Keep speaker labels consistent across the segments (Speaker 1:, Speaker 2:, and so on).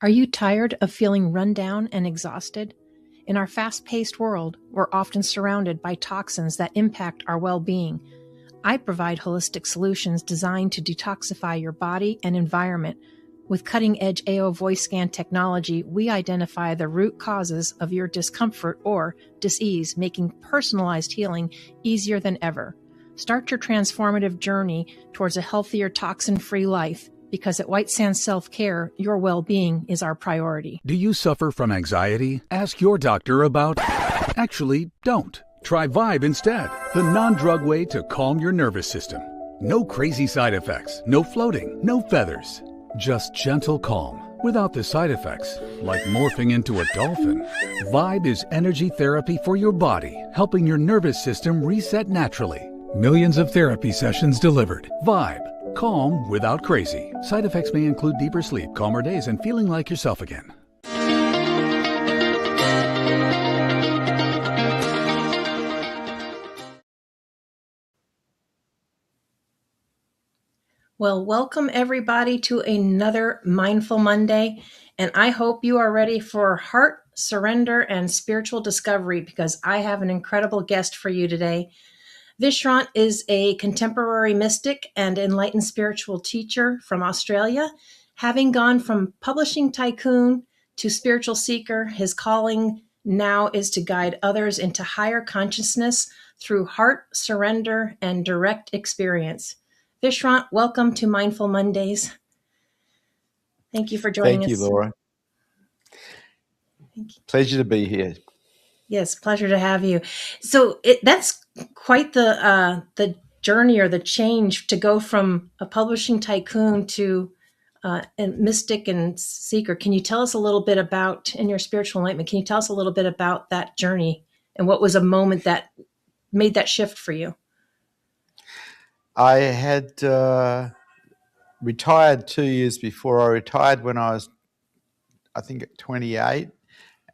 Speaker 1: Are you tired of feeling run down and exhausted? In our fast-paced world, we're often surrounded by toxins that impact our well-being. I provide holistic solutions designed to detoxify your body and environment. With cutting-edge AO voice scan technology, we identify the root causes of your discomfort or dis-ease, making personalized healing easier than ever. Start your transformative journey towards a healthier, toxin-free life, because at White Sands Self-Care, your well-being is our priority.
Speaker 2: Do you suffer from anxiety? Ask your doctor about... Actually, don't. Try Vibe instead, the non-drug way to calm your nervous system. No crazy side effects, no floating, no feathers. Just gentle calm, without the side effects, like morphing into a dolphin. Vibe is energy therapy for your body, helping your nervous system reset naturally. Millions of therapy sessions delivered. Vibe. Calm without crazy. Side effects may include deeper sleep, calmer days, and feeling like yourself again.
Speaker 1: Well, welcome everybody to another Mindful Monday, and I hope you are ready for heart, surrender, and spiritual discovery, because I have an incredible guest for you today. Vishrant is a contemporary mystic and enlightened spiritual teacher from Australia. Having gone from publishing tycoon to spiritual seeker, his calling now is to guide others into higher consciousness through heart, surrender, and direct experience. Vishrant, welcome to Mindful Mondays. Thank you for joining us.
Speaker 3: Thank you, Laura.
Speaker 1: Thank you.
Speaker 3: Pleasure to be here.
Speaker 1: Yes, pleasure to have you. So that's quite the journey or the change to go from a publishing tycoon to a mystic and seeker. Can you tell us a little bit about, in your spiritual enlightenment, can you tell us a little bit about that journey and what was a moment that made that shift for you?
Speaker 3: I had retired 2 years before. I retired when I was, I think, 28,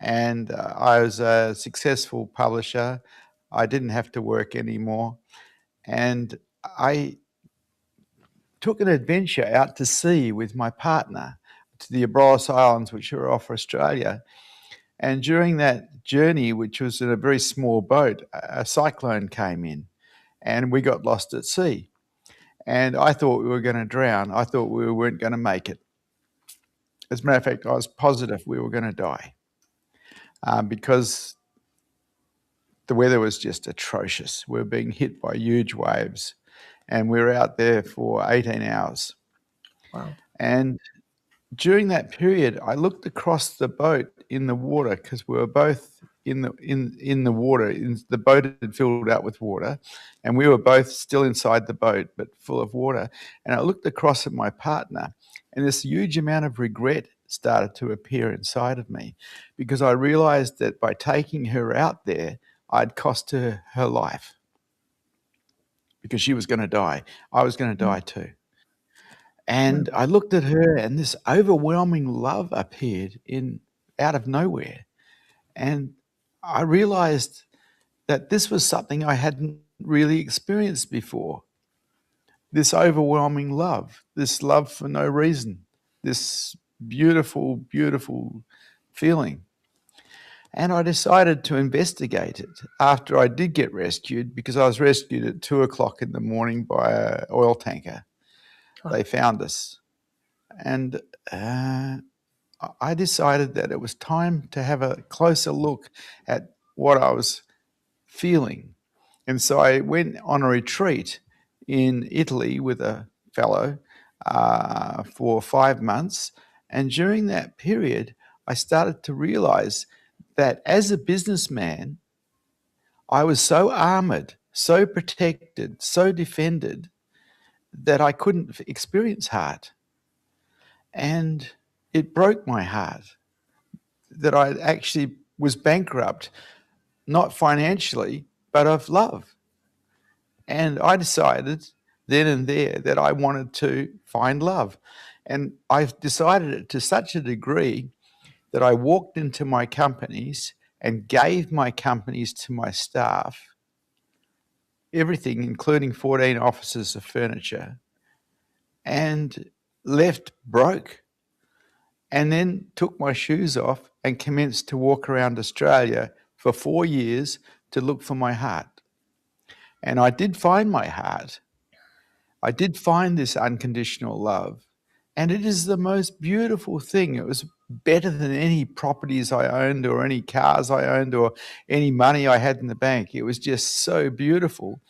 Speaker 3: and I was a successful publisher. I didn't have to work anymore, and I took an adventure out to sea with my partner to the Abrolhos Islands, which are off Australia. And during that journey, which was in a very small boat, a cyclone came in, and we got lost at sea. And I thought we were going to drown. I thought we weren't going to make it. As a matter of fact, I was positive we were going to die because the weather was just atrocious. We were being hit by huge waves, and we were out there for 18 hours.
Speaker 1: Wow.
Speaker 3: And during that period, I looked across the boat in the water, because we were both in the water. The boat had filled out with water, and we were both still inside the boat, but full of water. And I looked across at my partner, and this huge amount of regret started to appear inside of me, because I realized that by taking her out there, I'd cost her her life, because she was going to die. I was going to die too. And I looked at her, and this overwhelming love appeared out of nowhere. And I realized that this was something I hadn't really experienced before. This overwhelming love, this love for no reason, this beautiful, beautiful feeling. And I decided to investigate it after I did get rescued, because I was rescued at 2:00 in the morning by an oil tanker.
Speaker 1: Wow.
Speaker 3: They found us. And I decided that it was time to have a closer look at what I was feeling. And so I went on a retreat in Italy with a fellow for 5 months. And during that period, I started to realize that as a businessman, I was so armored, so protected, so defended, that I couldn't experience heart. And it broke my heart that I actually was bankrupt, not financially, but of love. And I decided then and there that I wanted to find love. And I've decided it to such a degree that I walked into my companies and gave my companies to my staff, everything, including 14 offices of furniture, and left broke. and then took my shoes off and commenced to walk around Australia for 4 years to look for my heart. And I did find my heart. I did find this unconditional love. And it is the most beautiful thing. It was better than any properties I owned or any cars I owned or any money I had in the bank. It was just so beautiful.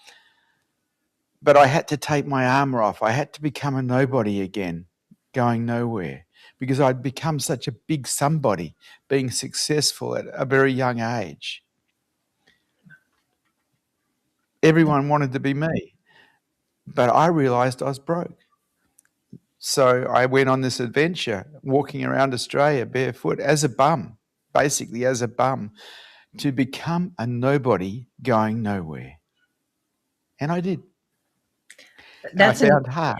Speaker 3: But I had to take my armor off. I had to become a nobody again, going nowhere, because I'd become such a big somebody, being successful at a very young age. Everyone wanted to be me, but I realized I was broke. So I went on this adventure, walking around Australia barefoot as a bum, basically as a bum, to become a nobody going nowhere. And I did. And I
Speaker 1: That's
Speaker 3: found heart.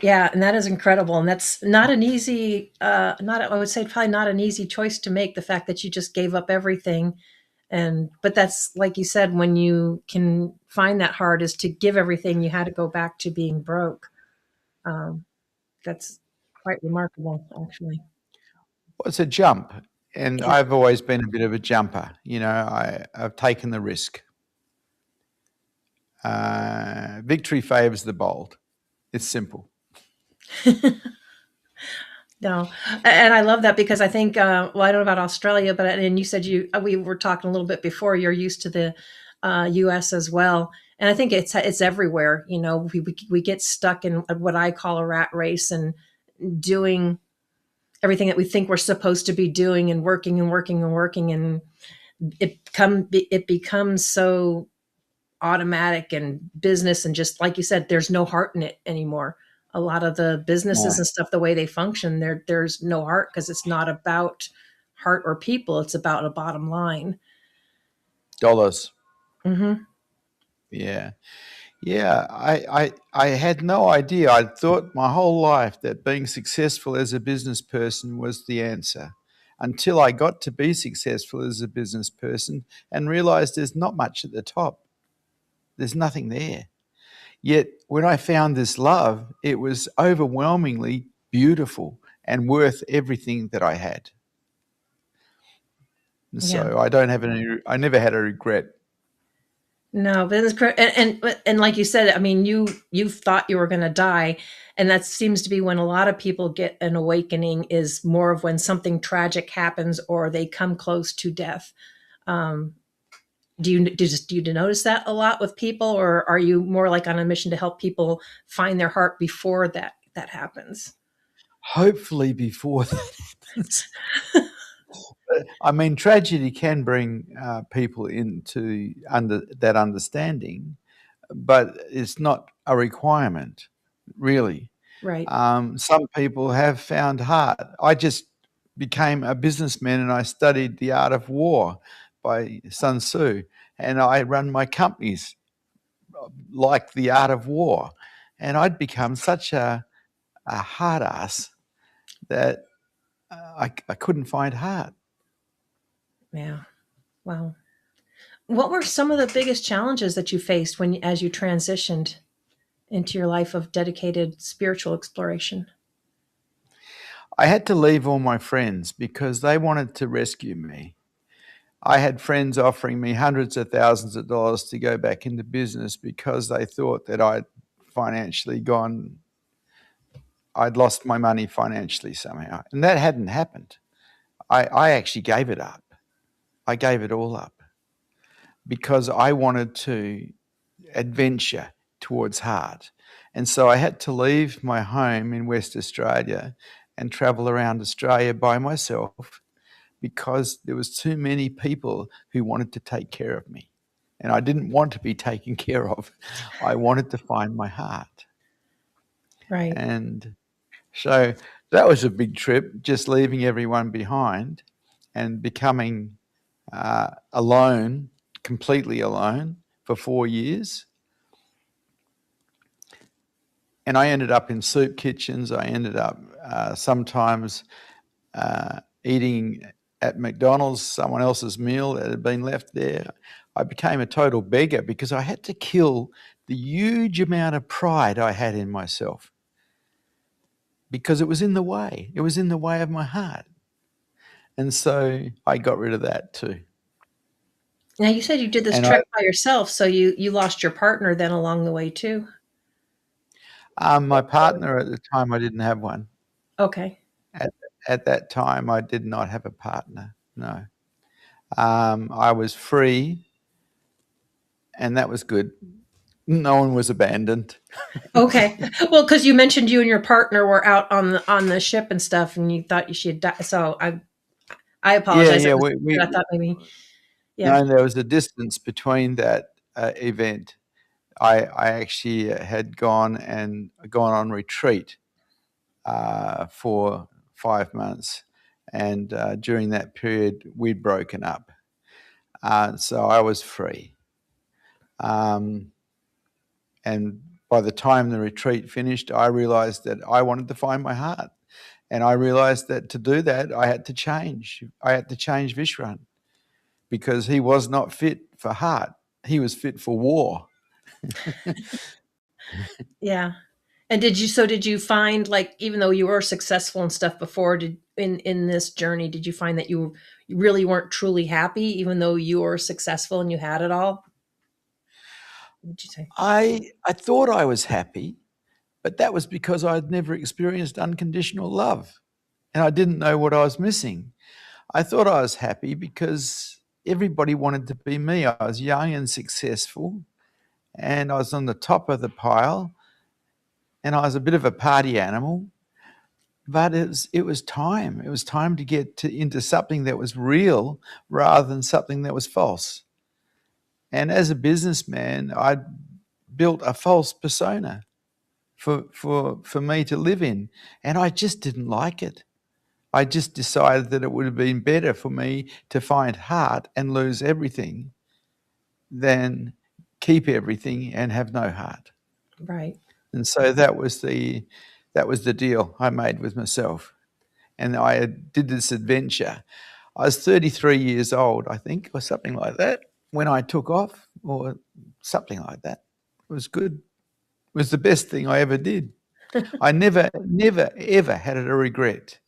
Speaker 1: yeah, and that is incredible, and that's not an easy, not I would say probably not an easy choice to make. The fact that you just gave up everything, and but that's like you said, when you can find that hard is to give everything. You had to go back to being broke. Um, that's quite remarkable, actually.
Speaker 3: Well, it's a jump. And
Speaker 1: Yeah.
Speaker 3: I've always been a bit of a jumper. I've taken the risk. Victory favors the bold. It's simple.
Speaker 1: No, and I love that because I think, well, I don't know about Australia, but and you said we were talking a little bit before. You're used to the U.S. as well, and I think it's everywhere. You know, we get stuck in what I call a rat race and doing everything that we think we're supposed to be doing and working and working and working, and it becomes so automatic and business, and just like you said, there's no heart in it anymore. A lot of the businesses
Speaker 3: No.
Speaker 1: and stuff, the way they function, there's no heart because it's not about heart or people. It's about a bottom line.
Speaker 3: Dollars.
Speaker 1: Hmm.
Speaker 3: Yeah. Yeah. I had no idea. I thought my whole life that being successful as a business person was the answer until I got to be successful as a business person and realized there's not much at the top. There's nothing there. Yet when I found this love, it was overwhelmingly beautiful and worth everything that I had. And
Speaker 1: Yeah.
Speaker 3: so I never had a regret.
Speaker 1: No, but it's correct. And like you said, I mean, you thought you were going to die, and that seems to be when a lot of people get an awakening is more of when something tragic happens or they come close to death. Um, do you notice that a lot with people, or are you more like on a mission to help people find their heart before that happens?
Speaker 3: Hopefully before that happens. I mean, tragedy can bring people into that understanding, but it's not a requirement, really.
Speaker 1: Right.
Speaker 3: Some people have found heart. I just became a businessman and I studied the art of war by Sun Tzu, and I run my companies like the art of war. And I'd become such a hard ass that I couldn't find heart.
Speaker 1: Yeah. Wow. What were some of the biggest challenges that you faced as you transitioned into your life of dedicated spiritual exploration?
Speaker 3: I had to leave all my friends because they wanted to rescue me. I had friends offering me hundreds of thousands of dollars to go back into business because they thought that financially gone, I'd lost my money financially somehow. And that hadn't happened. I actually gave it up. I gave it all up because I wanted to adventure towards heart. And so I had to leave my home in West Australia and travel around Australia by myself because there was too many people who wanted to take care of me. And I didn't want to be taken care of. I wanted to find my heart.
Speaker 1: Right.
Speaker 3: And so that was a big trip, just leaving everyone behind and becoming alone, completely alone for 4 years. And I ended up in soup kitchens. I ended up sometimes eating at McDonald's someone else's meal that had been left there. I became a total beggar because I had to kill the huge amount of pride I had in myself. because it was in the way. It was in the way of my heart. And so I got rid of that too.
Speaker 1: Now you said you did this
Speaker 3: And
Speaker 1: trek by yourself, so you lost your partner then along the way too.
Speaker 3: my partner at the time, I didn't have one.
Speaker 1: Okay.
Speaker 3: At, at that time, I did not have a partner. No. I was free, and that was good. No one was abandoned.
Speaker 1: Okay. Well, because you mentioned you and your partner were out on the ship and stuff, and you thought she had died. So I
Speaker 3: Yeah,
Speaker 1: apologize.
Speaker 3: yeah.
Speaker 1: I thought maybe yeah.
Speaker 3: No, there was a distance between that event. I actually had gone on retreat for 5 months, and during that period, we'd broken up. So I was free. Um, and by the time the retreat finished, I realized that I wanted to find my heart. And I realized that to do that, I had to change. I had to change Vishrant because he was not fit for heart. He was fit for war.
Speaker 1: Yeah. And did you find, like, even though you were successful and stuff before, did in this journey, did you find that you really weren't truly happy even though you were successful and you had it all? What would you say?
Speaker 3: I thought I was happy, but that was because I'd never experienced unconditional love and I didn't know what I was missing. I thought I was happy because everybody wanted to be me. I was young and successful, and I was on the top of the pile, and I was a bit of a party animal. But it was time. It was time to get into something that was real rather than something that was false. And as a businessman, I built a false persona for me to live in, and I just didn't like it. I just decided that it would have been better for me to find heart and lose everything than keep everything and have no heart.
Speaker 1: Right.
Speaker 3: And so that was the deal I made with myself. And I did this adventure. I was 33 years old, I think, or something like that, when I took off, or something like that. It was good. It was the best thing I ever did. I never, never, ever had a regret.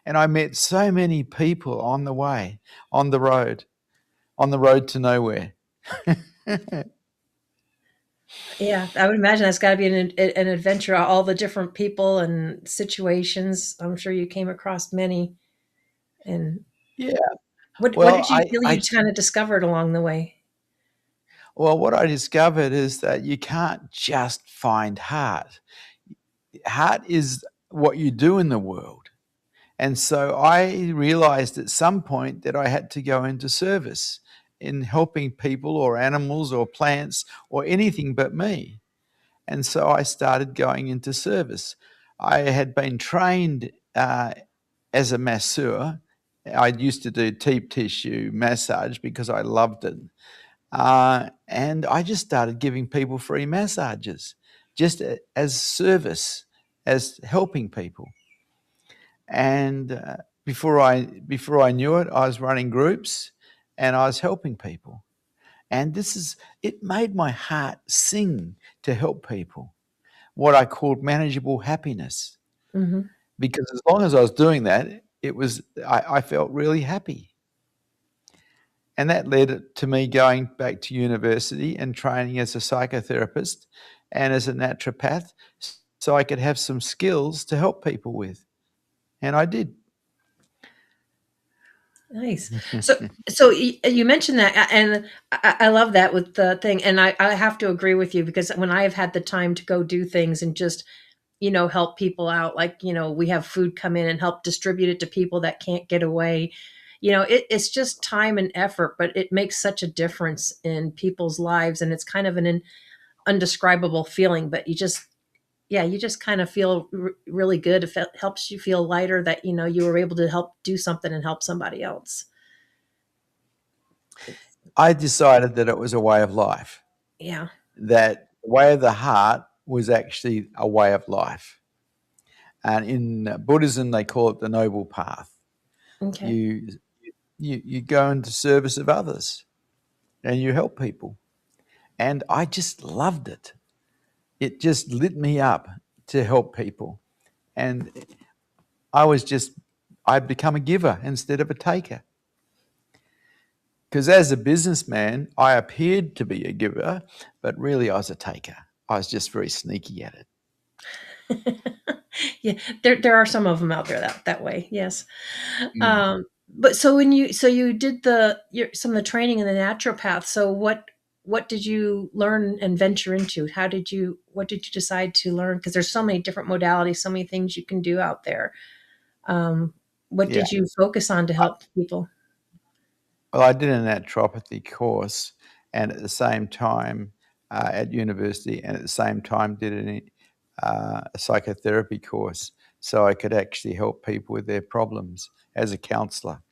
Speaker 3: And I met so many people on the way, on the road to nowhere.
Speaker 1: Yeah, I would imagine that's got to be an adventure. All the different people and situations. I'm sure you came across many. And
Speaker 3: Yeah.
Speaker 1: what
Speaker 3: Well,
Speaker 1: did you feel you kind of discovered along the way?
Speaker 3: what I discovered is that you can't just find heart. Heart is what you do in the world. And so I realized at some point that I had to go into service in helping people or animals or plants or anything but me. And so I started going into service. I had been trained as a masseur. I used to do deep tissue massage because I loved it. And I just started giving people free massages just as service, as helping people. And before I knew it, I was running groups and I was helping people. And it made my heart sing to help people, what I called manageable happiness.
Speaker 1: Hmm.
Speaker 3: Because as long as I was doing that, I felt really happy. And that led to me going back to university and training as a psychotherapist and as a naturopath so I could have some skills to help people with. And I did.
Speaker 1: Nice. So you mentioned that, and I love that with the thing, and I have to agree with you because when I have had the time to go do things and just help people out, like we have food come in and help distribute it to people that can't get away. It's just time and effort, but it makes such a difference in people's lives, and it's kind of an undescribable feeling. But you just kind of feel really good. If it helps you feel lighter that you were able to help do something and help somebody else. It's,
Speaker 3: I decided that it was a way of life,
Speaker 1: yeah.
Speaker 3: that the way of the heart was actually a way of life. And in Buddhism, they call it the noble path.
Speaker 1: Okay.
Speaker 3: You, you go into service of others and you help people. And I just loved it. It just lit me up to help people. And I'd become a giver instead of a taker. Because as a businessman, I appeared to be a giver, but really I was a taker. I was just very sneaky at it.
Speaker 1: Yeah, there are some of them out there that way. Yes.
Speaker 3: Mm.
Speaker 1: But so you did some of the training in the naturopath. So what did you learn and venture into? What did you decide to learn? Because there's so many different modalities, so many things you can do out there. Um, what
Speaker 3: Yeah.
Speaker 1: did you focus on to help people?
Speaker 3: Well, I did a naturopathy course, and at the same time, at university, and at the same time did a psychotherapy course, so I could actually help people with their problems as a counsellor.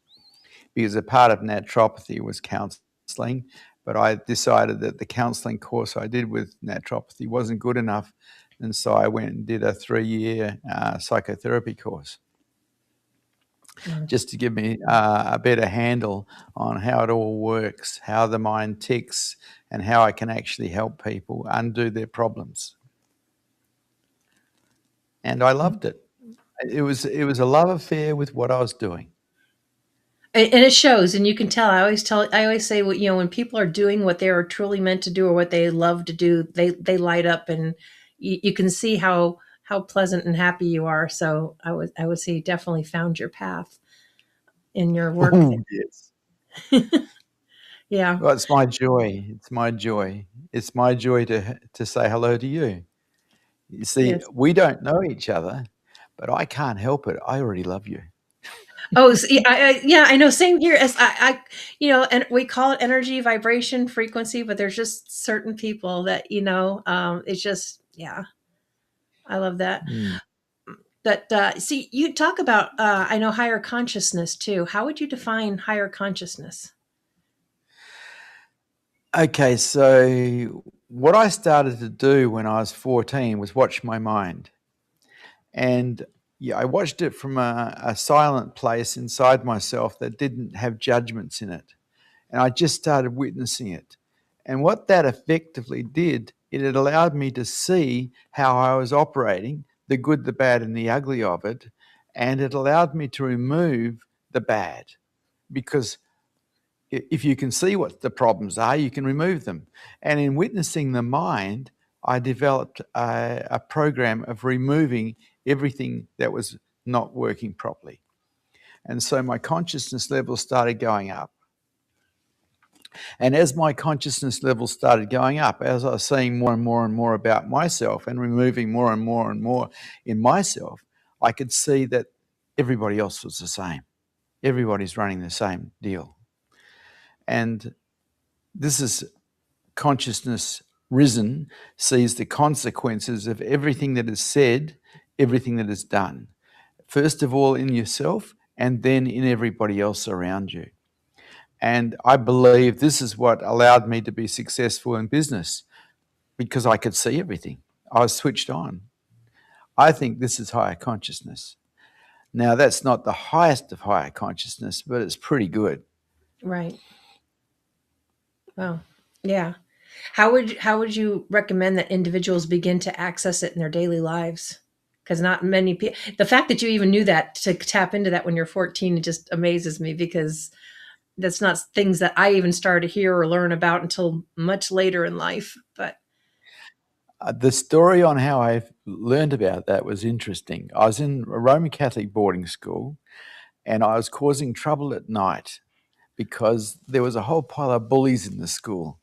Speaker 3: Because a part of naturopathy was counselling, but I decided that the counselling course I did with naturopathy wasn't good enough, and so I went and did a 3-year psychotherapy course,
Speaker 1: Mm.
Speaker 3: just to give me a better handle on how it all works, how the mind ticks, and how I can actually help people undo their problems. And I loved it. It was a love affair with what I was doing.
Speaker 1: And it shows, and you can tell. I always say, when people are doing what they are truly meant to do or what they love to do, they light up, and you can see how pleasant and happy you are. So I would say you definitely found your path in your work
Speaker 3: Oh, yes.
Speaker 1: there. Yeah.
Speaker 3: Well, it's my joy. It's my joy. It's my joy to say hello to you. You see,
Speaker 1: Yes.
Speaker 3: we don't know each other, but I can't help it. I already love you.
Speaker 1: Oh, so, yeah, I know. Same here. As and we call it energy, vibration, frequency, but there's just certain people that it's just, yeah. I love that.
Speaker 3: Mm.
Speaker 1: But see, you talk about I know higher consciousness too. How would you define higher consciousness?
Speaker 3: Okay, so what I started to do when I was 14 was watch my mind. And yeah, I watched it from a silent place inside myself that didn't have judgments in it. And I just started witnessing it. And what that effectively did, it had allowed me to see how I was operating, the good, the bad, and the ugly of it. And it allowed me to remove the bad, because if you can see what the problems are, you can remove them. And in witnessing the mind, I developed a program of removing everything that was not working properly. And so my consciousness levels started going up. And as my consciousness levels started going up, as I was seeing more and more and more about myself and removing more and more and more in myself, I could see that everybody else was the same. Everybody's running the same deal. And this is consciousness risen, sees the consequences of everything that is said, everything that is done. First of all, in yourself, and then in everybody else around you. And I believe this is what allowed me to be successful in business, because I could see everything. I was switched on. I think this is higher consciousness. Now, that's not the highest of higher consciousness, but it's pretty good.
Speaker 1: Right. Well, yeah. How would you recommend that individuals begin to access it in their daily lives? Because not many people. The fact that you even knew that to tap into that when you're 14, it just amazes me, because that's not things that I even started to hear or learn about until much later in life. But
Speaker 3: The story on how I learned about that was interesting. I was in a Roman Catholic boarding school, and I was causing trouble at night because there was a whole pile of bullies in the school.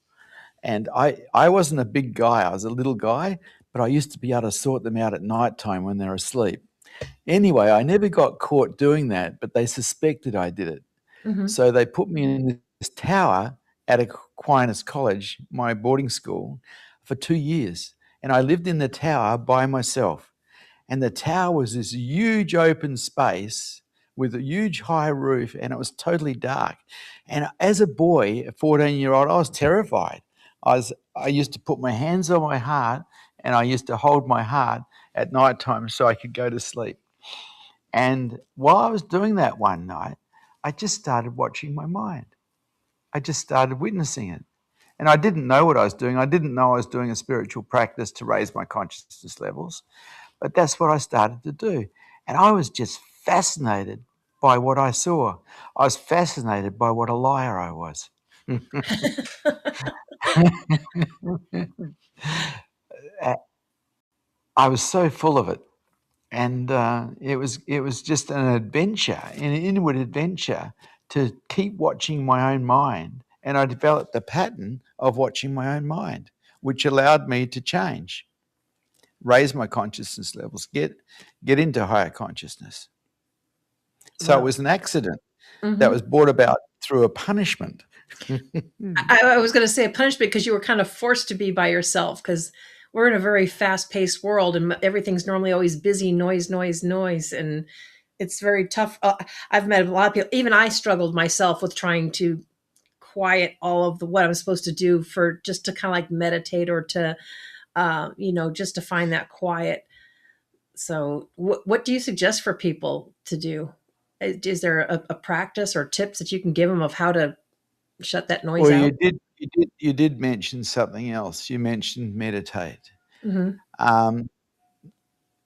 Speaker 3: And I wasn't a big guy, I was a little guy, but I used to be able to sort them out at night time when they're asleep. Anyway, I never got caught doing that, but they suspected I did it.
Speaker 1: mhm.
Speaker 3: So they put me in this tower at Aquinas College, my boarding school, for 2 years. And I lived in the tower by myself. And the tower was this huge open space with a huge high roof, and it was totally dark. And as a boy, a 14-year-old, I was terrified. I used to put my hands on my heart, and I used to hold my heart at night time so I could go to sleep. And while I was doing that one night, I just started watching my mind. I just started witnessing it. And I didn't know what I was doing. I didn't know I was doing a spiritual practice to raise my consciousness levels. But that's what I started to do. And I was just fascinated by what I saw. I was fascinated by what a liar I was. I was so full of it. And it was just an adventure, an inward adventure to keep watching my own mind. And I developed the pattern of watching my own mind, which allowed me to change, raise my consciousness levels, get into higher consciousness. So it
Speaker 1: Wow.
Speaker 3: was an accident that
Speaker 1: Hmm.
Speaker 3: was brought about through a punishment.
Speaker 1: I was going to say a punishment because you were kind of forced to be by yourself because we're in a very fast paced world and everything's normally always busy, noise, noise, noise. And it's very tough. I've met a lot of people. Even I struggled myself with trying to quiet all of the what I'm supposed to do for just to kind of like meditate or to, just to find that quiet. So, what do you suggest for people to do? Is there a practice or tips that you can give them of how to shut that noise
Speaker 3: Well,
Speaker 1: out?
Speaker 3: you did mention something else. You mentioned meditate.
Speaker 1: Hmm.
Speaker 3: Um,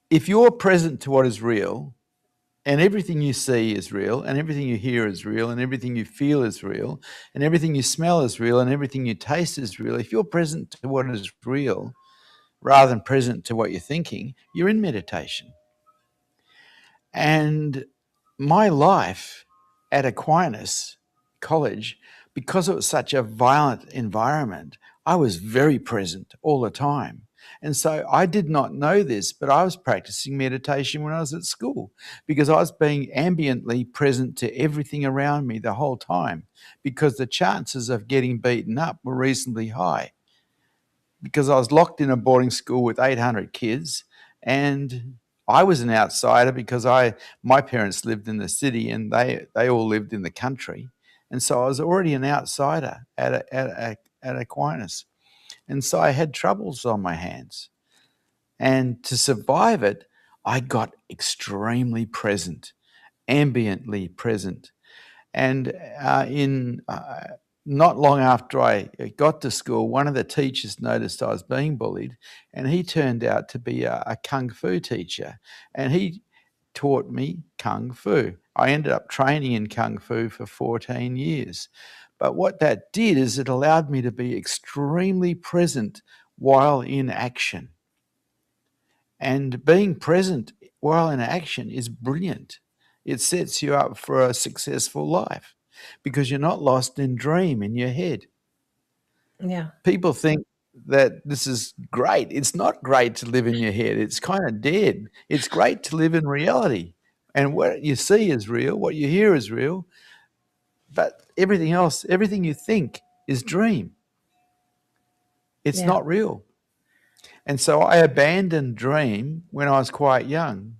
Speaker 3: if you're present to what is real, and everything you see is real, and everything you hear is real, and everything you feel is real, and everything you smell is real, and everything you taste is real, if you're present to what is real rather than present to what you're thinking, you're in meditation. And my life at Aquinas College, because it was such a violent environment, I was very present all the time. And so I did not know this, but I was practicing meditation when I was at school because I was being ambiently present to everything around me the whole time because the chances of getting beaten up were reasonably high because I was locked in a boarding school with 800 kids and I was an outsider because my parents lived in the city and they all lived in the country. And so I was already an outsider at Aquinas. And so I had troubles on my hands. And to survive it, I got extremely present, ambiently present. And in not long after I got to school, one of the teachers noticed I was being bullied, and he turned out to be a kung fu teacher, and he taught me kung fu. I ended up training in kung fu for 14 years. But what that did is it allowed me to be extremely present while in action. And being present while in action is brilliant. It sets you up for a successful life because you're not lost in dream in your head.
Speaker 1: Yeah,
Speaker 3: People think that this is great. It's not great to live in your head. It's kind of dead. It's great to live in reality. And what you see is real, what you hear is real, but everything else, everything you think is dream. It's
Speaker 1: yeah.
Speaker 3: not real. And so I abandoned dream when I was quite young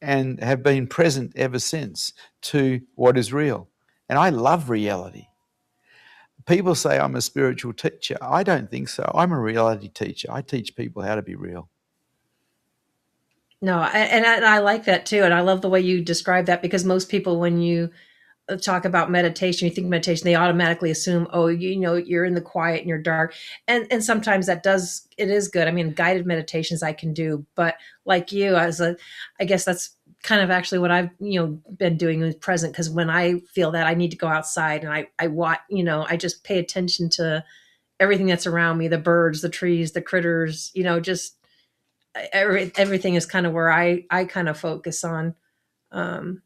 Speaker 3: and have been present ever since to what is real. And I love reality. People say I'm a spiritual teacher. I don't think so. I'm a reality teacher. I teach people how to be real.
Speaker 1: No, and I like that too, and I love the way you describe that because most people, when you talk about meditation, you think meditation, they automatically assume, oh, you're in the quiet and you're dark, and sometimes it is good. I mean, guided meditations I can do, but like you, I guess that's kind of actually what I've been doing with present because when I feel that I need to go outside and I watch, I just pay attention to everything that's around me, the birds, the trees, the critters, just everything is kind of where I kind of focus on. Um,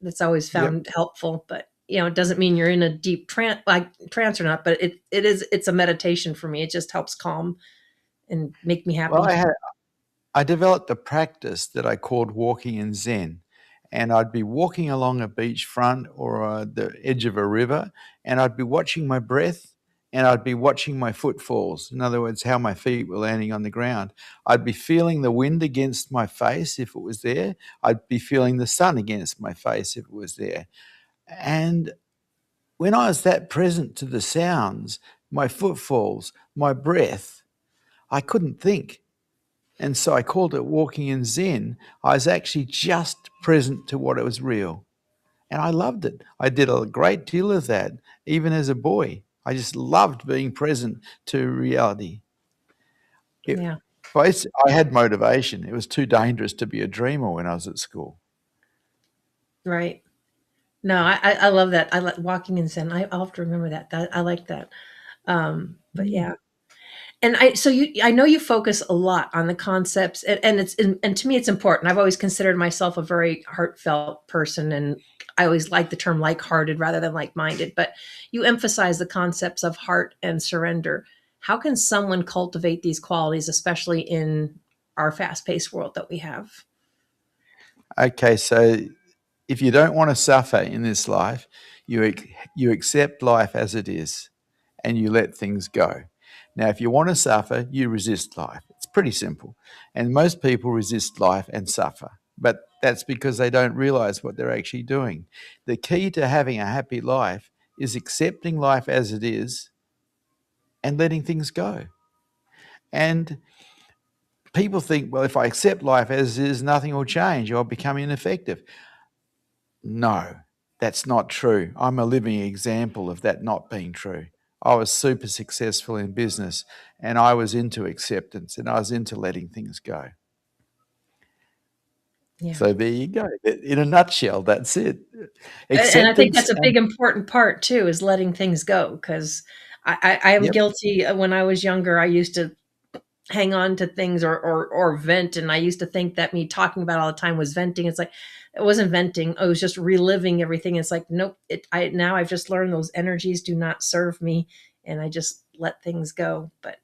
Speaker 1: that's always
Speaker 3: Yep.
Speaker 1: found helpful, but it doesn't mean you're in a deep trance or not. But it's a meditation for me. It just helps calm and make me
Speaker 3: Well,
Speaker 1: happy.
Speaker 3: I developed a practice that I called walking in Zen. And I'd be walking along a beach front or the edge of a river, and I'd be watching my breath and I'd be watching my footfalls. In other words, how my feet were landing on the ground. I'd be feeling the wind against my face if it was there. I'd be feeling the sun against my face if it was there. And when I was that present to the sounds, my footfalls, my breath, I couldn't think. And so I called it walking in Zen. I was actually just present to what was real. And I loved it. I did a great deal of that, even as a boy. I just loved being present to reality. It,
Speaker 1: Yeah.
Speaker 3: I had motivation. It was too dangerous to be a dreamer when I was at school.
Speaker 1: Right. No, I love that. I like walking in Zen. I'll have to remember that. I like that. But
Speaker 3: Mm.
Speaker 1: yeah. And I know you focus a lot on the concepts, and and to me it's important. I've always considered myself a very heartfelt person, and I always like the term like-hearted rather than like-minded, but you emphasize the concepts of heart and surrender. How can someone cultivate these qualities, especially in our fast-paced world that we have?
Speaker 3: Okay, so if you don't want to suffer in this life, you accept life as it is and you let things go. Now, if you want to suffer, you resist life. It's pretty simple. And most people resist life and suffer, but that's because they don't realize what they're actually doing. The key to having a happy life is accepting life as it is and letting things go. And people think, well, if I accept life as is, nothing will change. I'll become ineffective. No, that's not true. I'm a living example of that not being true. I was super successful in business and I was into acceptance and I was into letting things go.
Speaker 1: Yeah.
Speaker 3: So there you go. In a nutshell, that's it.
Speaker 1: And I think
Speaker 3: Acceptance
Speaker 1: that's a
Speaker 3: and
Speaker 1: big important part too, is letting things go. Because I am
Speaker 3: yep,
Speaker 1: guilty. When I was younger, I used to hang on to things or vent, and I used to think that me talking about all the time was venting. It's like it wasn't venting. I was just reliving everything. It's like nope. I now I've just learned those energies do not serve me, and I just let things go. But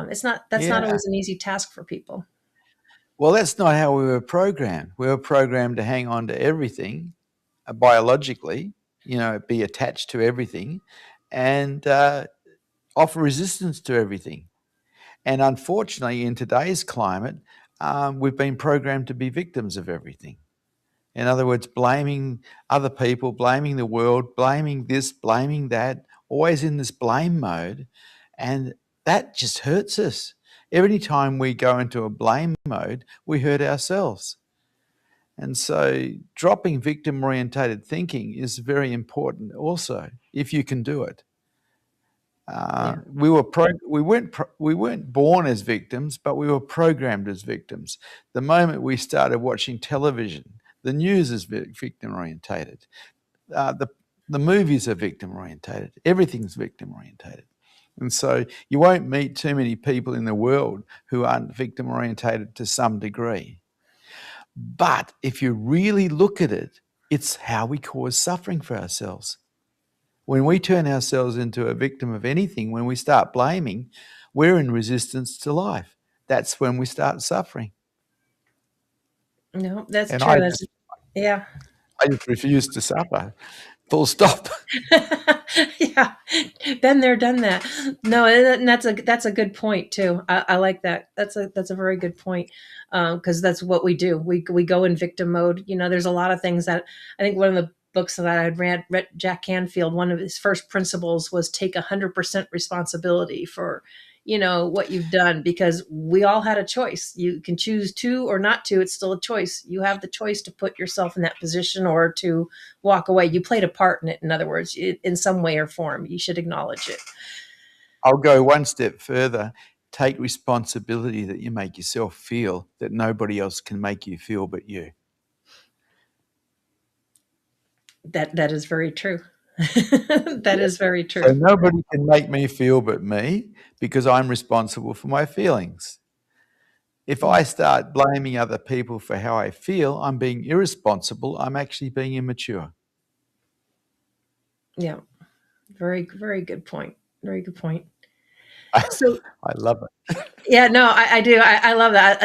Speaker 1: it's not that's not
Speaker 3: yeah.
Speaker 1: always an easy task for people.
Speaker 3: Well, that's not how we were programmed. We were programmed to hang on to everything biologically, be attached to everything and offer resistance to everything. And unfortunately, in today's climate, we've been programmed to be victims of everything. In other words, blaming other people, blaming the world, blaming this, blaming that, always in this blame mode. And that just hurts us. Every time we go into a blame mode, we hurt ourselves. And so dropping victim orientated thinking is very important also, if you can do it.
Speaker 1: Yeah.
Speaker 3: We weren't born as victims, but we were programmed as victims. The moment we started watching television, the news is victim orientated. The movies are victim orientated. Everything's victim orientated. And so you won't meet too many people in the world who aren't victim orientated to some degree. But if you really look at it, it's how we cause suffering for ourselves. When we turn ourselves into a victim of anything, when we start blaming, we're in resistance to life. That's when we start suffering.
Speaker 1: No, that's
Speaker 3: And
Speaker 1: true. That's yeah.
Speaker 3: I just refuse to suffer. Full stop.
Speaker 1: Yeah, been there, done that. No, and that's a good point too. I like that. That's a very good point because that's what we do. We go in victim mode. There's a lot of things that I think one of the books that I had read Jack Canfield. One of his first principles was take 100% responsibility for what you've done, because we all had a choice. You can choose to or not to. It's still a choice. You have the choice to put yourself in that position or to walk away. You played a part in it. In other words, in some way or form, you should acknowledge it.
Speaker 3: I'll go one step further. Take responsibility that you make yourself feel that nobody else can make you feel but you.
Speaker 1: That is very true. That is very
Speaker 3: So
Speaker 1: true.
Speaker 3: nobody can make me feel but me because I'm responsible for my feelings. If
Speaker 1: Yeah,
Speaker 3: I start blaming other people for how I feel, I'm being irresponsible. I'm actually being immature.
Speaker 1: yeah. Very, very good point. Very good point.
Speaker 3: I
Speaker 1: So
Speaker 3: love it.
Speaker 1: yeah, no, I do. I love that.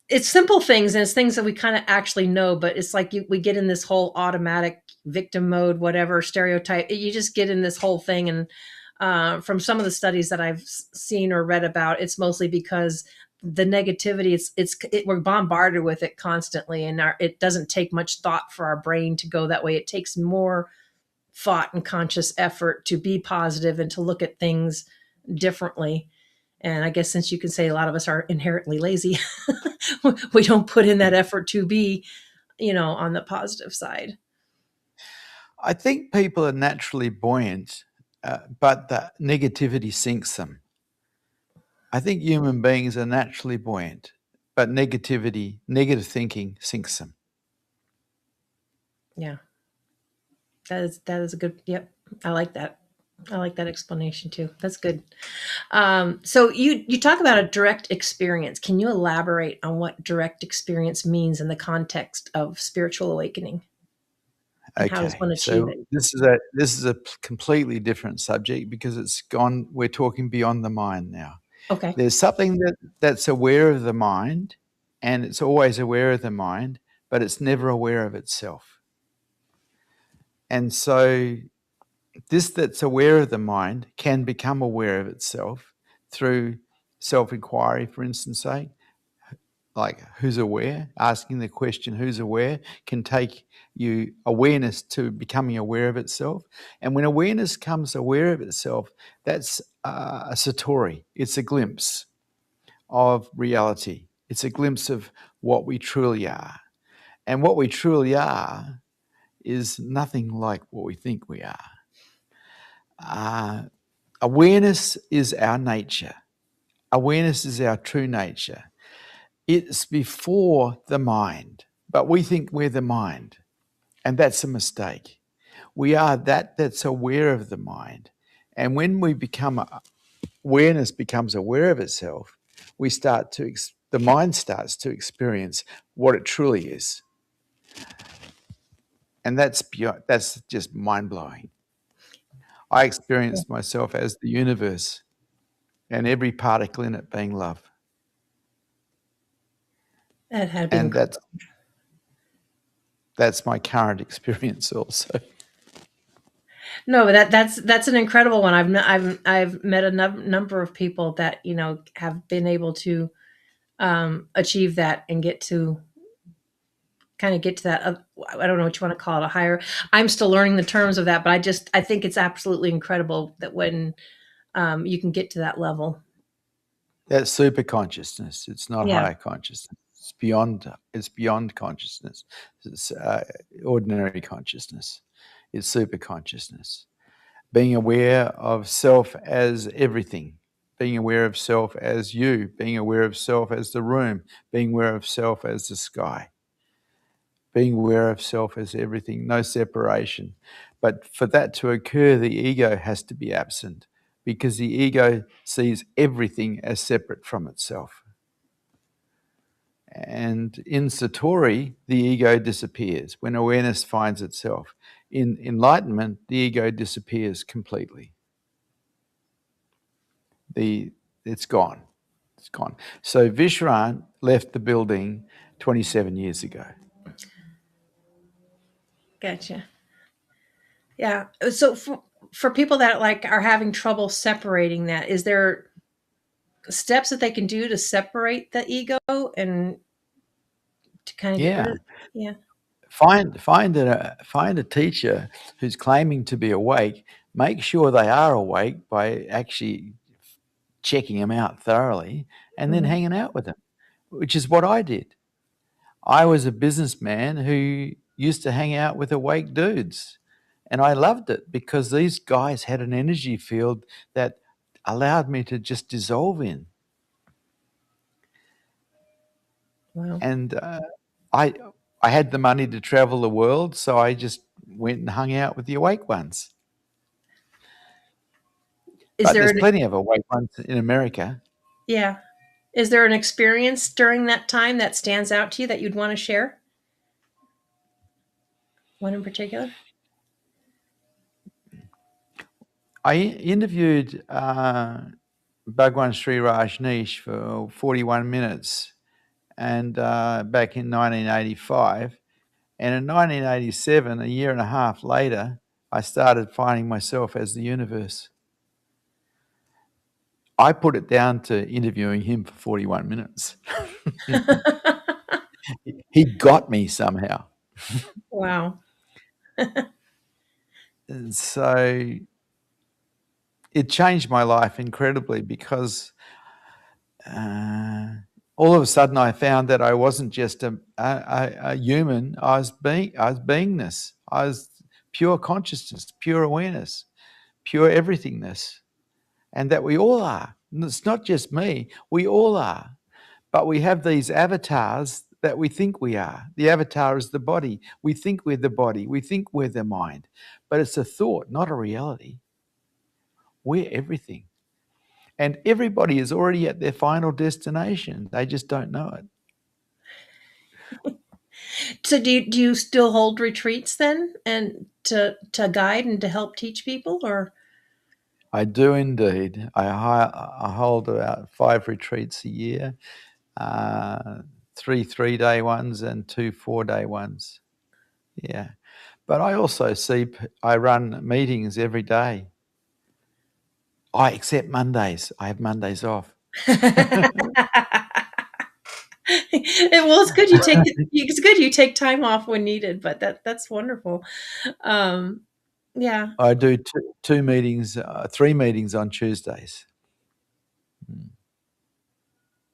Speaker 1: It's simple things, and it's things that we kind of actually know, but it's like we get in this whole automatic victim mode, whatever stereotype. You just get in this whole thing, and from some of the studies that I've seen or read about, it's mostly because the negativity. We're bombarded with it constantly, and it doesn't take much thought for our brain to go that way. It takes more thought and conscious effort to be positive and to look at things differently. And I guess since you can say a lot of us are inherently lazy, we don't put in that effort to be, on the positive side.
Speaker 3: I think people are naturally buoyant, but the negativity sinks them. I think human beings are naturally buoyant, but negative thinking sinks them.
Speaker 1: Yeah, that is a good. Yep, I like that. I like that explanation too. That's good. So you talk about a direct experience. Can you elaborate on what direct experience means in the context of spiritual awakening, and how does
Speaker 3: Okay,
Speaker 1: one achieve
Speaker 3: so
Speaker 1: it?
Speaker 3: this is a completely different subject because it's gone. We're talking beyond the mind now.
Speaker 1: Okay.
Speaker 3: There's something that's aware of the mind, and it's always aware of the mind, but it's never aware of itself. And so this that's aware of the mind can become aware of itself through self-inquiry, for instance, say, like who's aware, asking the question who's aware can take you awareness to becoming aware of itself. And when awareness comes aware of itself, that's a satori. It's a glimpse of reality. It's a glimpse of what we truly are. And what we truly are is nothing like what we think we are. Uh, Awareness is our nature. Awareness is our true nature. It's before the mind, but we think we're the mind, and that's a mistake. We are that's aware of the mind. And when we become awareness becomes aware of itself, we start to the mind starts to experience what it truly is. And that's just mind-blowing. I experienced myself as the universe and every particle in it being love.
Speaker 1: That had been
Speaker 3: And that's my current experience also.
Speaker 1: no, but that's an incredible one. I've met a number of people that have been able to achieve that and get to kind of get to that. I don't know what you want to call it, a higher. I'm still learning the terms of that, but I think it's absolutely incredible that when you can get to that level.
Speaker 3: That's super consciousness. It's not
Speaker 1: Yeah.
Speaker 3: higher consciousness. It's beyond consciousness. It's ordinary consciousness. It's super consciousness. Being aware of self as everything, being aware of self as you, being aware of self as the room, being aware of self as the sky, being aware of self as everything, no separation. But for that to occur, the ego has to be absent because the ego sees everything as separate from itself. And in Satori, the ego disappears when awareness finds itself. In enlightenment, the ego disappears completely. It's gone. It's gone. So Vishrant left the building 27 years ago.
Speaker 1: Gotcha. Yeah. So for people that like are having trouble separating that, is there steps that they can do to separate the ego and to kind of get rid
Speaker 3: Yeah.
Speaker 1: of? Yeah.
Speaker 3: Find a teacher who's claiming to be awake. Make sure they are awake by actually checking them out thoroughly and then
Speaker 1: Hmm.
Speaker 3: hanging out with them, which is what I did. I was a businessman who used to hang out with awake dudes, and I loved it because these guys had an energy field that allowed me to just dissolve in.
Speaker 1: Wow.
Speaker 3: And I I had the money to travel the world, so I just went and hung out with the awake ones.
Speaker 1: Is
Speaker 3: But
Speaker 1: there
Speaker 3: there's
Speaker 1: an
Speaker 3: plenty of awake ones in America.
Speaker 1: Yeah. Is there an experience during that time that stands out to you that you'd want to share? One in particular?
Speaker 3: I interviewed Bhagwan Sri Rajneesh for 41 minutes and back in 1985. And in 1987, a year and a half later, I started finding myself as the universe. I put it down to interviewing him for 41 minutes. He got me somehow.
Speaker 1: Wow.
Speaker 3: And so it changed my life incredibly because uh, all of a sudden I found that I wasn't just a human. I was beingness. I was pure consciousness, pure awareness, pure everythingness, and that we all are. It's not just me. We all are. But we have these avatars that we think we are. The avatar is the body. We think we're the body. We think we're the mind. But it's a thought, not a reality. We're everything. And everybody is already at their final destination. They just don't know it.
Speaker 1: So do you still hold retreats then, and to guide and to help teach people, or?
Speaker 3: I do indeed. I hold about 5 retreats a year, uh, 3 3-day ones and 2 4-day ones. Yeah. But I also I run meetings every day. I except Mondays. I have Mondays off.
Speaker 1: Well, it's good you take time off when needed, but that's wonderful. Um, yeah.
Speaker 3: I do two meetings, 3 meetings on Tuesdays. Mm.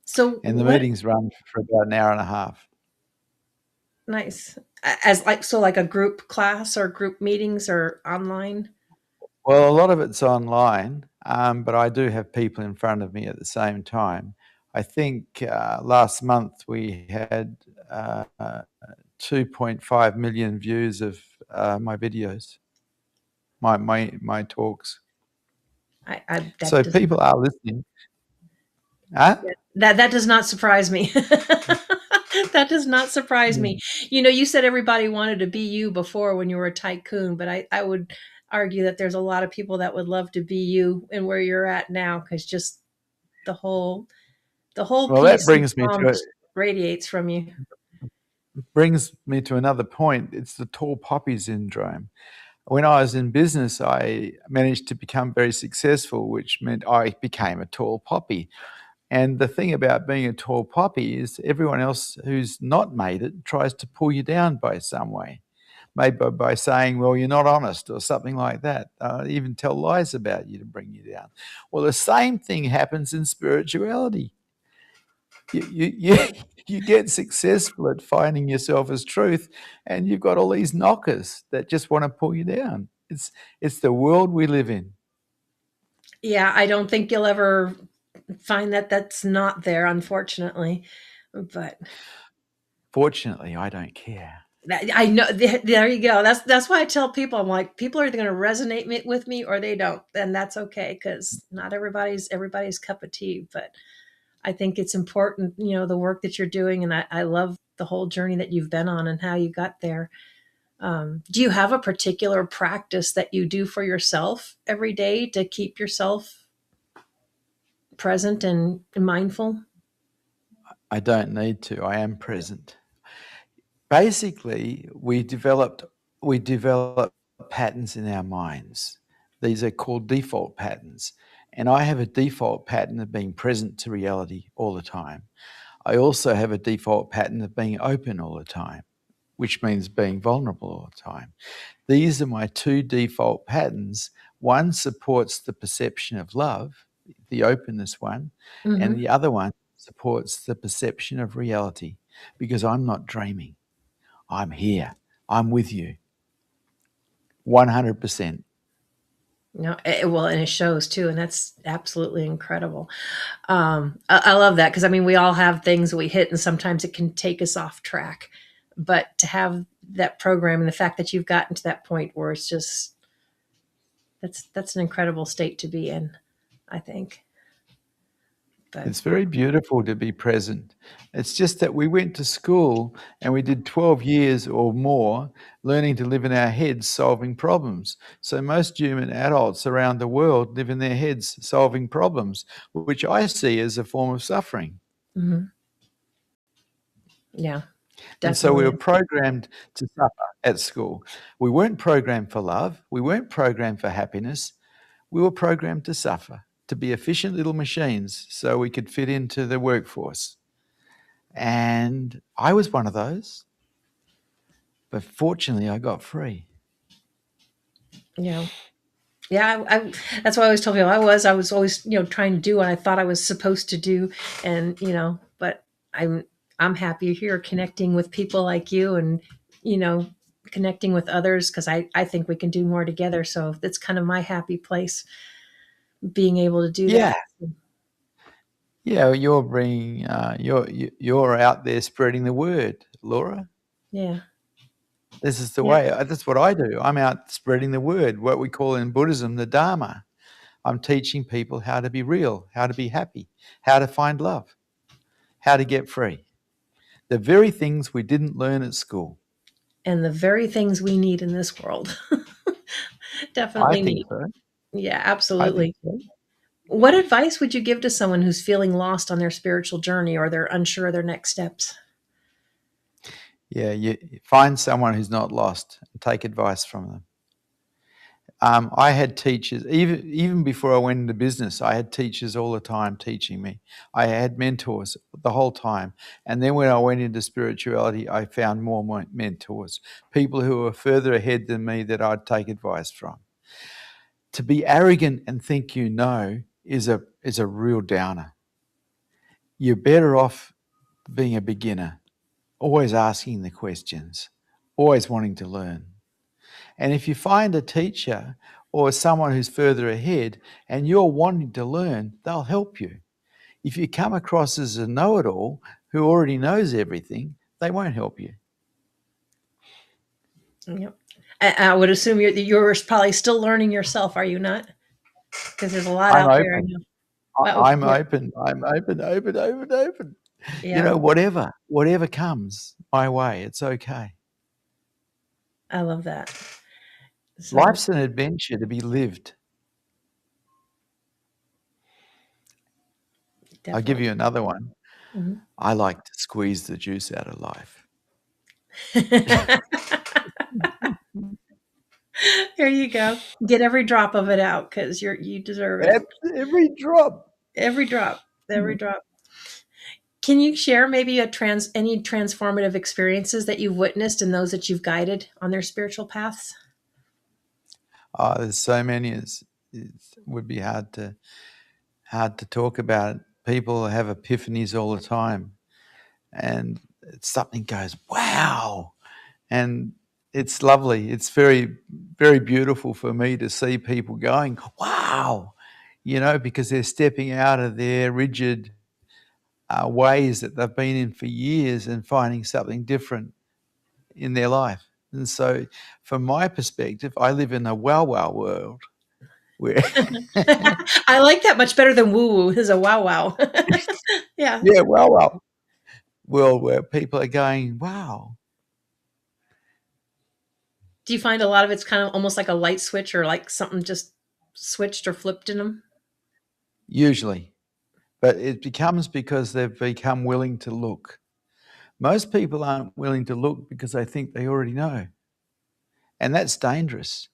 Speaker 1: So
Speaker 3: And the
Speaker 1: what
Speaker 3: meetings run for about an hour and a half.
Speaker 1: nice. As like so like a group class or group meetings or online?
Speaker 3: Well, a lot of it's online, but I do have people in front of me at the same time. I think last month we had 2.5 million views of my videos, my talks.
Speaker 1: I that
Speaker 3: So
Speaker 1: does
Speaker 3: people are listening. Huh?
Speaker 1: that does not surprise me. That does not surprise me. You know, you said everybody wanted to be you before when you were a tycoon, but I would argue that there's a lot of people that would love to be you and where you're at now, because just the whole the whole
Speaker 3: Well, that
Speaker 1: peace and calm just radiates from you.
Speaker 3: brings me to another point. It's the tall poppy syndrome. When I was in business, I managed to become very successful, which meant I became a tall poppy. And the thing about being a tall poppy is everyone else who's not made it tries to pull you down by some way. Maybe by saying, well, you're not honest or something like that. Even tell lies about you to bring you down. Well, the same thing happens in spirituality. You you get successful at finding yourself as truth, and you've got all these knockers that just want to pull you down. It's the world we live in.
Speaker 1: Yeah, I don't think you'll ever find that that's not there, unfortunately. But
Speaker 3: Fortunately, I don't care.
Speaker 1: I know there you go. That's why I tell people, I'm like, people are either going to resonate with me or they don't, and that's okay, because not everybody's cup of tea. But I think it's important, you know, the work that you're doing, and I love the whole journey that you've been on and how you got there. Do you have a particular practice that you do for yourself every day to keep yourself present and mindful?
Speaker 3: I don't need to. I am present. Basically, we develop patterns in our minds. These are called default patterns. And I have a default pattern of being present to reality all the time. I also have a default pattern of being open all the time, which means being vulnerable all the time. These are my 2 default patterns. One supports the perception of love, the openness one, and
Speaker 1: Hmm.
Speaker 3: the other one supports the perception of reality, because I'm not dreaming. I'm here. I'm with you 100%.
Speaker 1: No, well, and it shows too, and that's absolutely incredible. I love that, because I mean, we all have things we hit, and sometimes it can take us off track. But to have that program and the fact that you've gotten to that point where it's just that's an incredible state to be in, I think. But
Speaker 3: It's very beautiful to be present. It's just that we went to school and we did 12 years or more learning to live in our heads solving problems. So most human adults around the world live in their heads solving problems, which I see as a form of suffering.
Speaker 1: mhm, yeah,
Speaker 3: And so we were
Speaker 1: definitely.
Speaker 3: programmed to suffer at school. We weren't programmed for love. We weren't programmed for happiness. We were programmed to suffer, to be efficient little machines so we could fit into the workforce. And I was one of those, but fortunately, I got free.
Speaker 1: Yeah. Yeah, that's why I always tell people I was always, you know, trying to do what I thought I was supposed to do, and you know, but I'm I'm happy here connecting with people like you, and you know, connecting with others, because I think we can do more together. So that's kind of my happy place, being able to do
Speaker 3: Yeah,
Speaker 1: that.
Speaker 3: Yeah, you're bringing, you're out there spreading the word, Laura.
Speaker 1: Yeah.
Speaker 3: This is the
Speaker 1: Yeah.
Speaker 3: way. That's what I do. I'm out spreading the word, what we call in Buddhism the Dharma. I'm teaching people how to be real, how to be happy, how to find love, how to get free. The very things we didn't learn at school.
Speaker 1: And the very things we need in this world.
Speaker 3: I
Speaker 1: Definitely
Speaker 3: think
Speaker 1: need.
Speaker 3: so.
Speaker 1: Yeah,
Speaker 3: I think
Speaker 1: absolutely.
Speaker 3: so.
Speaker 1: What advice would you give to someone who's feeling lost on their spiritual journey or they're unsure of their next steps?
Speaker 3: Yeah, you find someone who's not lost and take advice from them. I had teachers, even before I went into business, I had teachers all the time teaching me. I had mentors the whole time. And then when I went into spirituality, I found more mentors, people who were further ahead than me that I'd take advice from. To be arrogant and think you know is a real downer. You're better off being a beginner, always asking the questions, always wanting to learn. And if you find a teacher or someone who's further ahead and you're wanting to learn, they'll help you. If you come across as a know it all who already knows everything, they won't help you.
Speaker 1: Yep. I would assume you're probably still learning yourself, are you not? Because there's a lot
Speaker 3: I'm
Speaker 1: out there. I
Speaker 3: open.
Speaker 1: know. Oh,
Speaker 3: I'm
Speaker 1: yeah.
Speaker 3: open. I'm open, open, open, open.
Speaker 1: Yeah.
Speaker 3: Whatever comes my way, it's okay.
Speaker 1: I love that. So
Speaker 3: Life's an adventure to be lived. I'll give
Speaker 1: definitely.
Speaker 3: you another one.
Speaker 1: Mhm.
Speaker 3: I like to squeeze the juice out of life.
Speaker 1: There you go. Get every drop of it out because you deserve it.
Speaker 3: Every drop.
Speaker 1: Every drop. Every drop. Can you share maybe any transformative experiences that you've witnessed and those that you've guided on their spiritual paths?
Speaker 3: Oh, there's so many. It would be hard to talk about. People have epiphanies all the time, and something goes, wow, and it's lovely. It's very, very beautiful for me to see people going, wow, because they're stepping out of their rigid ways that they've been in for years and finding something different in their life. And so, from my perspective, I live in a wow wow world where,
Speaker 1: I like that much better than woo woo. Is a wow wow. Yeah.
Speaker 3: yeah, wow wow world where people are going, wow.
Speaker 1: Do you find a lot of it's kind of almost like a light switch or like something just switched or flipped in them?
Speaker 3: Usually, but it becomes because they've become willing to look. Most people aren't willing to look because they think they already know, and that's dangerous.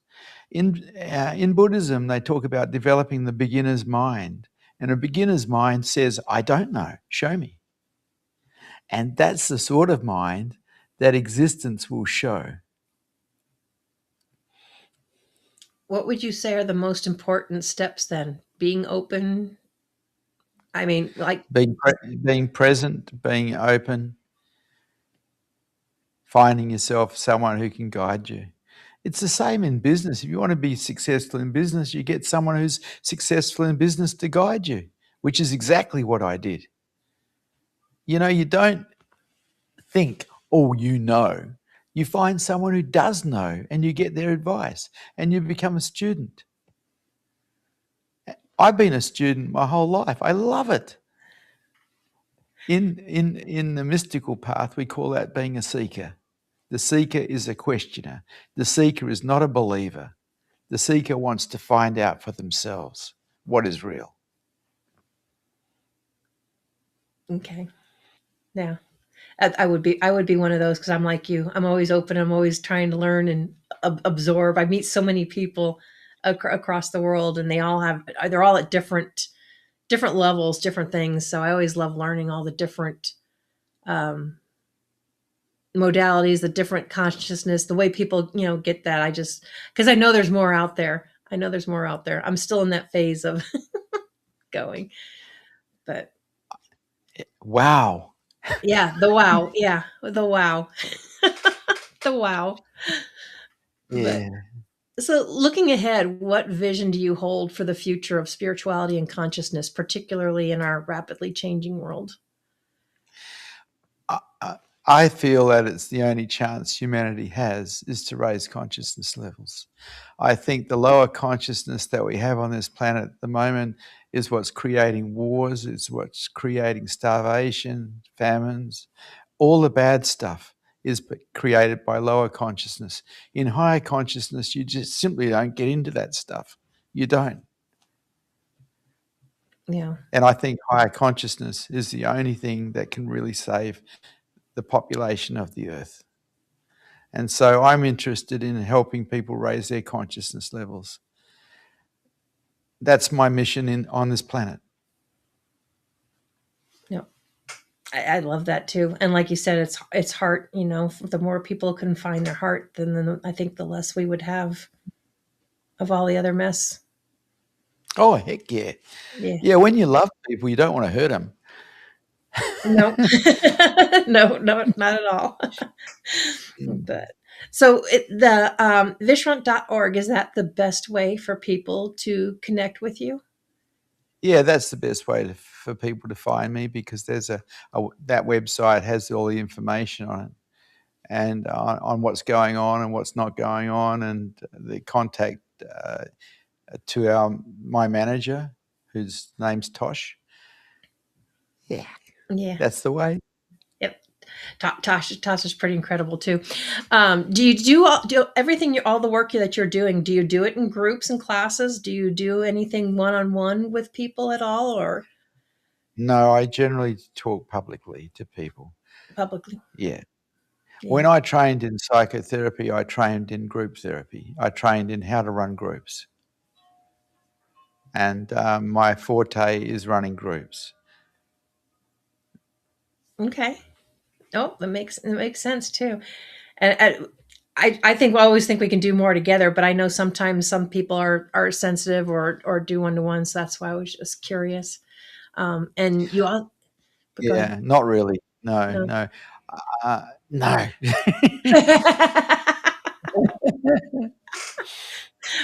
Speaker 3: In Buddhism, they talk about developing the beginner's mind, and a beginner's mind says, "I don't know. Show me." And that's the sort of mind that existence will show.
Speaker 1: What would you say are the most important steps then? Being open? I mean, like,
Speaker 3: Being present, being open, finding yourself someone who can guide you. It's the same in business. If you want to be successful in business, you get someone who's successful in business to guide you, which is exactly what I did. You don't think, oh, you know. You find someone who does know and you get their advice and you become a student. I've been a student my whole life. I love it. In the mystical path, we call that being a seeker. The seeker is a questioner. The seeker is not a believer. The seeker wants to find out for themselves what is real.
Speaker 1: okay. Yeah. I would be one of those because I'm like you. I'm always open. I'm always trying to learn and absorb. I meet so many people across the world, and they're all at different levels, different things. So I always love learning all the different um, modalities, the different consciousness, the way people get that. I just because I know there's more out there. I know there's more out there. I'm still in that phase of going, but
Speaker 3: Wow.
Speaker 1: yeah, the wow, the wow, the wow. But
Speaker 3: Yeah.
Speaker 1: So, looking ahead, what vision do you hold for the future of spirituality and consciousness, particularly in our rapidly changing world?
Speaker 3: I, I I feel that it's the only chance humanity has is to raise consciousness levels. I think the lower consciousness that we have on this planet at the moment is what's creating wars, is what's creating starvation, famines, all the bad stuff is created by lower consciousness. In higher consciousness, you just simply don't get into that stuff. You don't.
Speaker 1: Yeah.
Speaker 3: And I think higher consciousness is the only thing that can really save the population of the earth. And so I'm interested in helping people raise their consciousness levels. That's my mission on this planet.
Speaker 1: Yeah. I love that too. And like you said, it's heart, the more people can find their heart, then I think the less we would have of all the other mess.
Speaker 3: Oh, heck yeah.
Speaker 1: Yeah.
Speaker 3: Yeah, when you love people, you don't want to hurt them.
Speaker 1: No. No, no, not at all.
Speaker 3: Mm.
Speaker 1: But so the Vishrant.org, is that the best way for people to connect with you?
Speaker 3: Yeah, that's the best way for people to find me, because there's that website has all the information on it, and on what's going on and what's not going on, and the contact to my manager, whose name's Tosh. Yeah,
Speaker 1: Yeah.
Speaker 3: that's the way.
Speaker 1: Yep. Tosh is pretty incredible too. Do you do everything, all the work that you're doing? Do you do it in groups and classes? Do you do anything one on one with people at all, or
Speaker 3: No, I generally talk publicly to people.
Speaker 1: publicly?
Speaker 3: Yeah.
Speaker 1: Yeah.
Speaker 3: When I trained in psychotherapy, I trained in group therapy. I trained in how to run groups. And my forte is running groups.
Speaker 1: Okay. Oh, that makes sense too. And I think we always think we can do more together, but I know sometimes some people are sensitive or do one to one. So that's why I was just curious. And you all, but go ahead.
Speaker 3: Yeah, not really. No,
Speaker 1: No.
Speaker 3: no. No.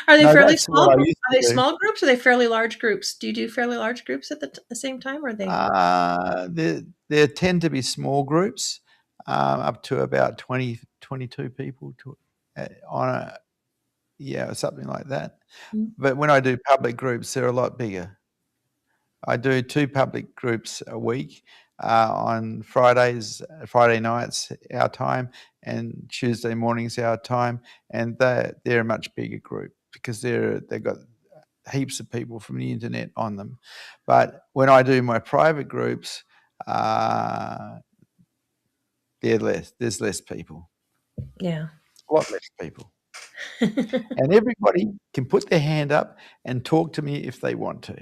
Speaker 1: Are they
Speaker 3: No,
Speaker 1: fairly
Speaker 3: that's
Speaker 1: small?
Speaker 3: what I
Speaker 1: Are
Speaker 3: used
Speaker 1: they
Speaker 3: to do.
Speaker 1: small groups? Or are they fairly large groups? Do you do fairly large groups at the same time? Or are they?
Speaker 3: There tend to be small groups, up to about 20, 22 people on a, yeah, something like that.
Speaker 1: Mm.
Speaker 3: But when I do public groups, they're a lot bigger. I do 2 public groups a week, on Friday nights our time, and Tuesday mornings our time, and they're a much bigger group because they've got heaps of people from the internet on them. But when I do my private groups, uh, there's less people,
Speaker 1: Yeah.
Speaker 3: a lot less people, and everybody can put their hand up and talk to me if they want to.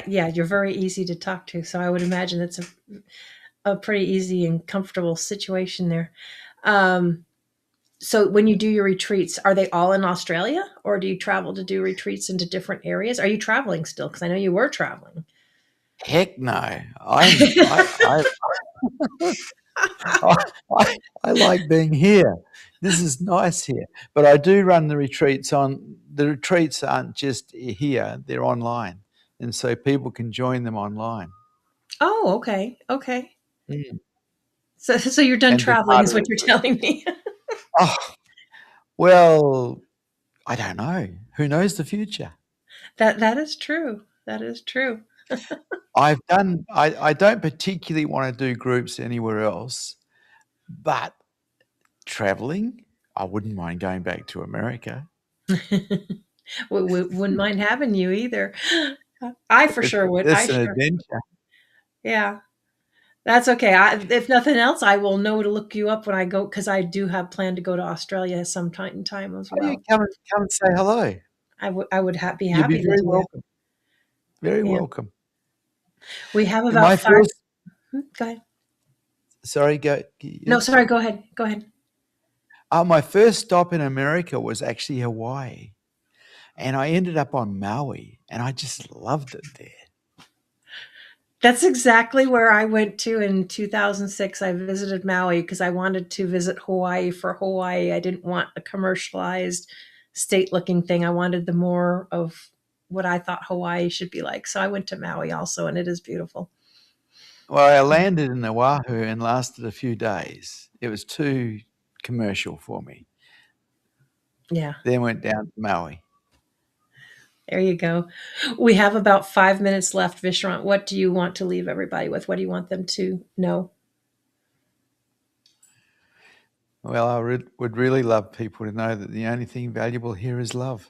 Speaker 1: Yeah, you're very easy to talk to. So I would imagine it's a pretty easy and comfortable situation there. Um, so when you do your retreats, are they all in Australia, or do you travel to do retreats into different areas? Are you traveling still? Because I know you were traveling.
Speaker 3: Heck no, I, I like being here. This is nice here. But I do run the retreats on, the retreats aren't just here, they're online. And so people can join them online.
Speaker 1: Oh, okay, okay.
Speaker 3: Mm.
Speaker 1: So you're done
Speaker 3: And be
Speaker 1: traveling,
Speaker 3: part
Speaker 1: is
Speaker 3: of the
Speaker 1: what you're
Speaker 3: group.
Speaker 1: telling me.
Speaker 3: Oh, well, I don't know. Who knows the future?
Speaker 1: That is true. That is true.
Speaker 3: I don't particularly want to do groups anywhere else, but traveling, I wouldn't mind going back to America.
Speaker 1: We wouldn't mind having you either. I for sure would. I
Speaker 3: It's an
Speaker 1: sure.
Speaker 3: adventure.
Speaker 1: Yeah. That's okay. If nothing else, I will know to look you up when I go, because I do have planned to go to Australia sometime in time as
Speaker 3: Oh, you
Speaker 1: well.
Speaker 3: come and say hello.
Speaker 1: I would be
Speaker 3: You'd be
Speaker 1: happy to
Speaker 3: very
Speaker 1: do that.
Speaker 3: welcome. Very
Speaker 1: Yeah.
Speaker 3: welcome.
Speaker 1: We have about
Speaker 3: My
Speaker 1: five.
Speaker 3: first,
Speaker 1: Go ahead.
Speaker 3: sorry, go.
Speaker 1: No,
Speaker 3: Yes.
Speaker 1: sorry. Go ahead. Go ahead.
Speaker 3: My first stop in America was actually Hawaii, and I ended up on Maui, and I just loved it there.
Speaker 1: That's exactly where I went to in 2006. I visited Maui because I wanted to visit Hawaii for Hawaii. I didn't want a commercialized state looking thing. I wanted the more of what I thought Hawaii should be like. So I went to Maui also, and it is beautiful.
Speaker 3: Well, I landed in Oahu and lasted a few days. It was too commercial for me.
Speaker 1: Yeah,
Speaker 3: Then went down to Maui.
Speaker 1: there you go. We have about 5 minutes left, Vishrant. What do you want to leave everybody with? What do you want them to know?
Speaker 3: Well, I would really love people to know that the only thing valuable here is love.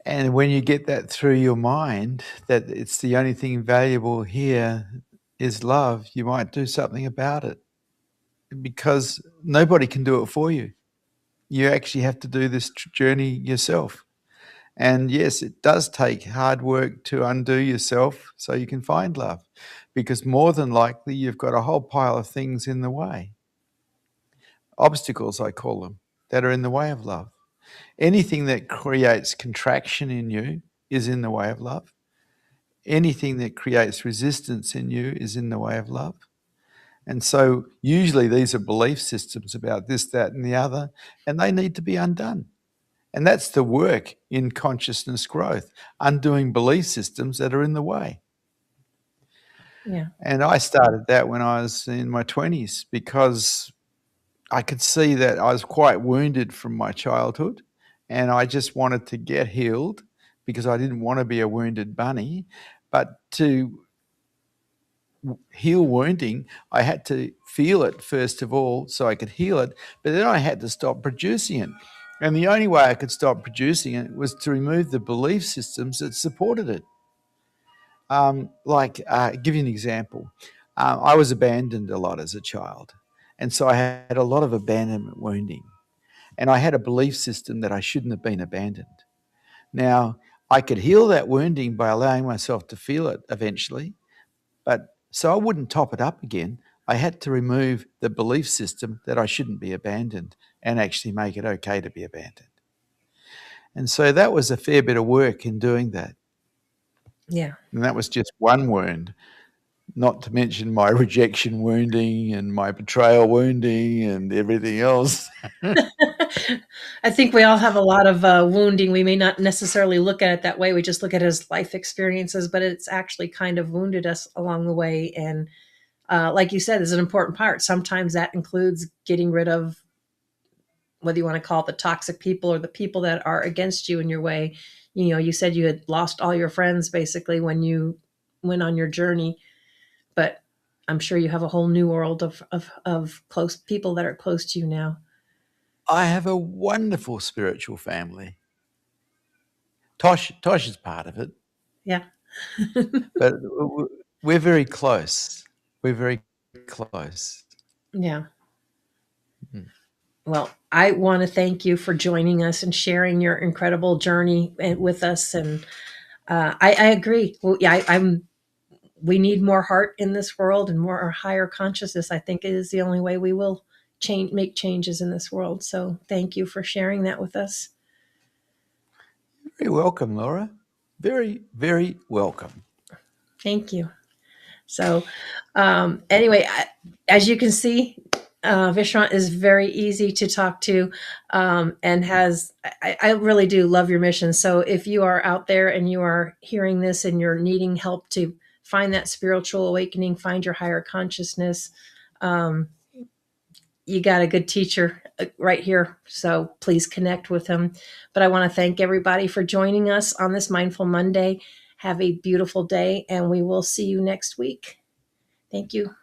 Speaker 3: And when you get that through your mind, that it's the only thing valuable here is love, you might do something about it because nobody can do it for you. You actually have to do this journey yourself. And yes, it does take hard work to undo yourself so you can find love, because more than likely you've got a whole pile of things in the way. Obstacles, I call them, that are in the way of love. Anything that creates contraction in you is in the way of love. Anything that creates resistance in you is in the way of love. And so usually these are belief systems about this, that, and the other, and they need to be undone. And that's the work in consciousness growth, undoing belief systems that are in the way.
Speaker 1: Yeah.
Speaker 3: And I started that when I was in my 20s because I could see that I was quite wounded from my childhood and I just wanted to get healed because I didn't want to be a wounded bunny. But to heal wounding, I had to feel it first of all so I could heal it, but then I had to stop producing it. And the only way I could stop producing it was to remove the belief systems that supported it. Give you an example. I was abandoned a lot as a child. And so I had a lot of abandonment wounding. And I had a belief system that I shouldn't have been abandoned. Now, I could heal that wounding by allowing myself to feel it eventually, but so I wouldn't top it up again. I had to remove the belief system that I shouldn't be abandoned and actually make it okay to be abandoned. And so that was a fair bit of work in doing that.
Speaker 1: Yeah.
Speaker 3: And that was just one wound, not to mention my rejection wounding and my betrayal wounding and everything else.
Speaker 1: I think we all have a lot of wounding. We may not necessarily look at it that way. We just look at it as life experiences, but it's actually kind of wounded us along the way. And like you said, is an important part. Sometimes that includes getting rid of, whether you want to call it the toxic people or the people that are against you in your way. You know, you said you had lost all your friends basically when you went on your journey, but I'm sure you have a whole new world of close people that are close to you now.
Speaker 3: I have a wonderful spiritual family. Tosh is part of it,
Speaker 1: Yeah.
Speaker 3: but we're very close. We're very close.
Speaker 1: Yeah.
Speaker 3: Mm.
Speaker 1: Well, I want to thank you for joining us and sharing your incredible journey with us. And I agree. Well, yeah, I'm. We need more heart in this world and more higher consciousness. I think it is the only way we will change, make changes in this world. So, thank you for sharing that with us.
Speaker 3: Very welcome, Laura. Very, very welcome.
Speaker 1: Thank you. So, anyway, as you can see, Vishrant is very easy to talk to, and I really do love your mission. So if you are out there and you are hearing this and you're needing help to find that spiritual awakening, find your higher consciousness, um, you got a good teacher right here. So please connect with him. But I want to thank everybody for joining us on this Mindful Monday. Have a beautiful day, and we will see you next week. Thank you.